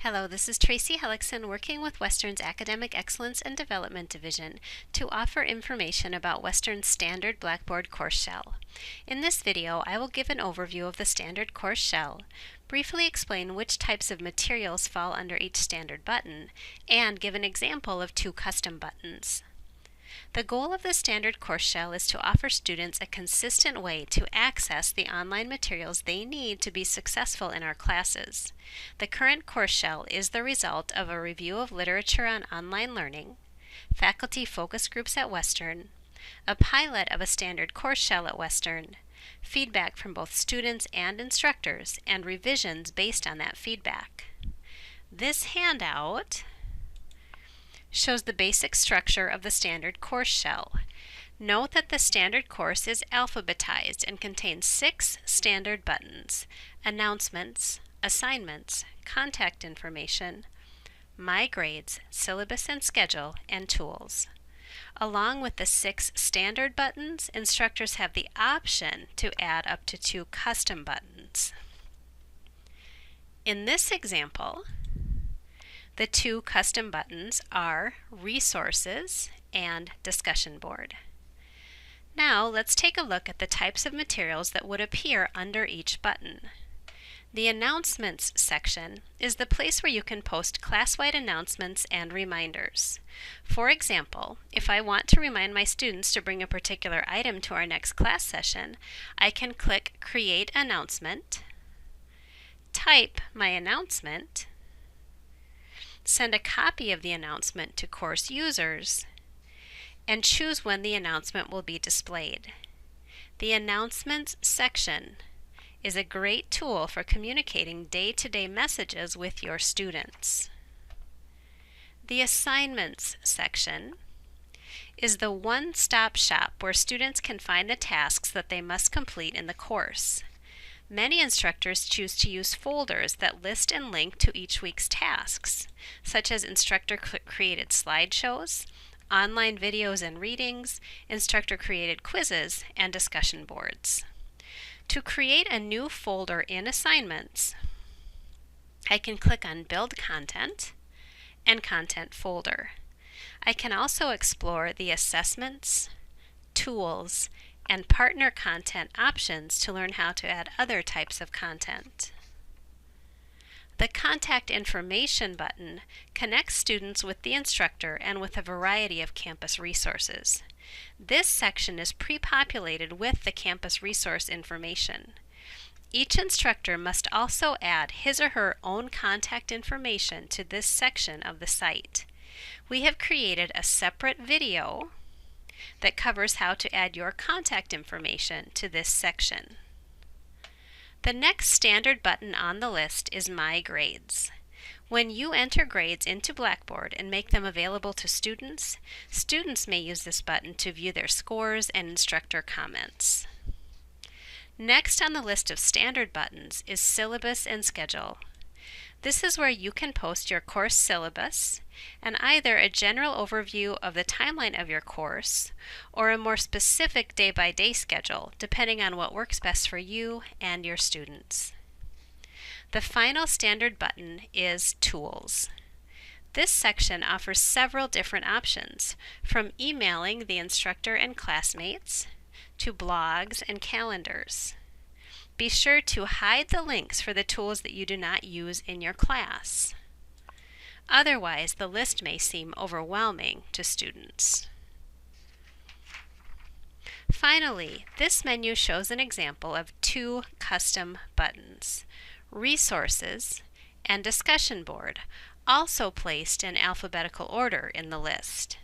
Hello, this is Tracy Hellickson working with Western's Academic Excellence and Development Division to offer information about Western's standard Blackboard course shell. In this video, I will give an overview of the standard course shell, briefly explain which types of materials fall under each standard button, and give an example of two custom buttons. The goal of the standard course shell is to offer students a consistent way to access the online materials they need to be successful in our classes. The current course shell is the result of a review of literature on online learning, faculty focus groups at Western, a pilot of a standard course shell at Western, feedback from both students and instructors, and revisions based on that feedback. This handout shows the basic structure of the standard course shell. Note that the standard course is alphabetized and contains 6 standard buttons: announcements, assignments, contact information, my grades, syllabus and schedule, and tools. Along with the 6 standard buttons, instructors have the option to add up to 2 custom buttons. In this example, the 2 custom buttons are Resources and Discussion Board. Now let's take a look at the types of materials that would appear under each button. The Announcements section is the place where you can post class-wide announcements and reminders. For example, if I want to remind my students to bring a particular item to our next class session, I can click Create Announcement, type my announcement, send a copy of the announcement to course users, and choose when the announcement will be displayed. The Announcements section is a great tool for communicating day-to-day messages with your students. The Assignments section is the one-stop shop where students can find the tasks that they must complete in the course. Many instructors choose to use folders that list and link to each week's tasks, such as instructor-created slideshows, online videos and readings, instructor-created quizzes, and discussion boards. To create a new folder in Assignments, I can click on Build Content and Content Folder. I can also explore the Assessments, Tools, and Partner Content options to learn how to add other types of content. The Contact Information button connects students with the instructor and with a variety of campus resources. This section is pre-populated with the campus resource information. Each instructor must also add his or her own contact information to this section of the site. We have created a separate video that covers how to add your contact information to this section. The next standard button on the list is My Grades. When you enter grades into Blackboard and make them available to students, students may use this button to view their scores and instructor comments. Next on the list of standard buttons is Syllabus and Schedule. This is where you can post your course syllabus and either a general overview of the timeline of your course or a more specific day-by-day schedule, depending on what works best for you and your students. The final standard button is Tools. This section offers several different options, from emailing the instructor and classmates to blogs and calendars. Be sure to hide the links for the tools that you do not use in your class. Otherwise, the list may seem overwhelming to students. Finally, this menu shows an example of 2 custom buttons: Resources and Discussion Board, also placed in alphabetical order in the list.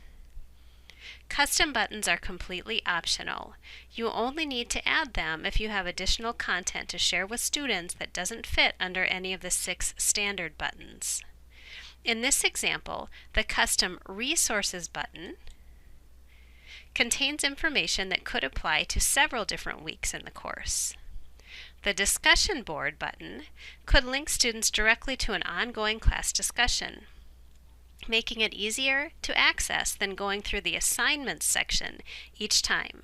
Custom buttons are completely optional. You only need to add them if you have additional content to share with students that doesn't fit under any of the 6 standard buttons. In this example, the custom Resources button contains information that could apply to several different weeks in the course. The Discussion Board button could link students directly to an ongoing class discussion, making it easier to access than going through the Assignments section each time.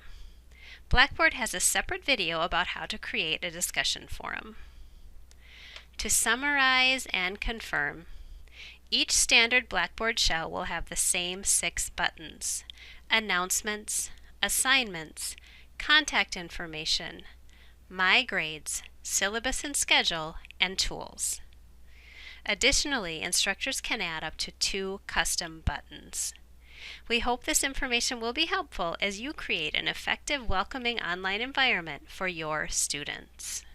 Blackboard has a separate video about how to create a discussion forum. To summarize and confirm, Each standard Blackboard shell will have the same 6 buttons: Announcements, Assignments, Contact Information, My Grades, Syllabus and Schedule, and Tools. Additionally, instructors can add up to 2 custom buttons. We hope this information will be helpful as you create an effective, welcoming online environment for your students.